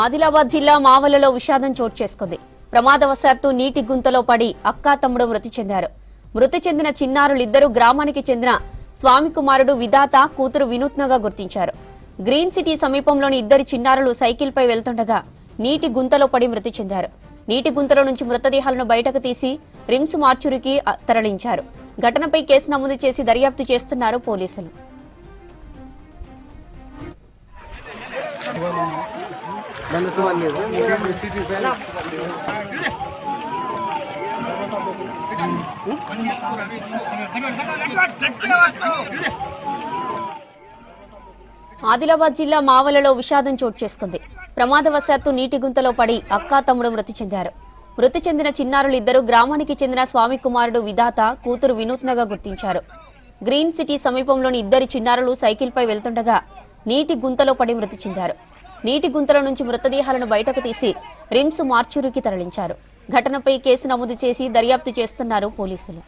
ఆదిలాబాద్ జిల్లా మావలలో విషాదం చోటు చేసుకుంది. ప్రమాదవశాత్తు నీటి గుంతలో పడి అక్కా తమ్ముడు మృతి చెందారు. మృతి చెందిన చిన్నారులిద్దరూ గ్రామానికి చెందిన స్వామి కుమారుడు విధాత, కూతురు వినూత్నగా గుర్తించారు. గ్రీన్ సిటీ సమీపంలోని ఇద్దరి చిన్నారులు సైకిల్పై వెళ్తుండగా నీటి గుంతలో పడి మృతి చెందారు. నీటి గుంతలో నుంచి మృతదేహాలను బయటకు తీసి రిమ్స్ మార్చురికి తరలించారు. ఘటనపై కేసు నమోదు చేసి దర్యాప్తు చేస్తున్నారు పోలీసులు. ఆదిలాబాద్ జిల్లా మావలలో విషాదం చోటు చేసుకుంది. ప్రమాదవశాత్తు నీటి గుంతలో పడి అక్కా తమ్ముడు మృతి చెందారు. మృతి చెందిన చిన్నారులిద్దరూ గ్రామానికి చెందిన స్వామి కుమారుడు విధాత, కూతురు వినూత్నగా గుర్తించారు. గ్రీన్ సిటీ సమీపంలోని ఇద్దరి చిన్నారులు సైకిల్పై వెళ్తుండగా నీటి గుంతలో పడి మృతి చెందారు. నీటి గుంతల నుంచి మృతదేహాలను బయటకు తీసి రిమ్స్ మార్చురికి తరలించారు. ఘటనపై కేసు నమోదు చేసి దర్యాప్తు చేస్తున్నారు పోలీసులు.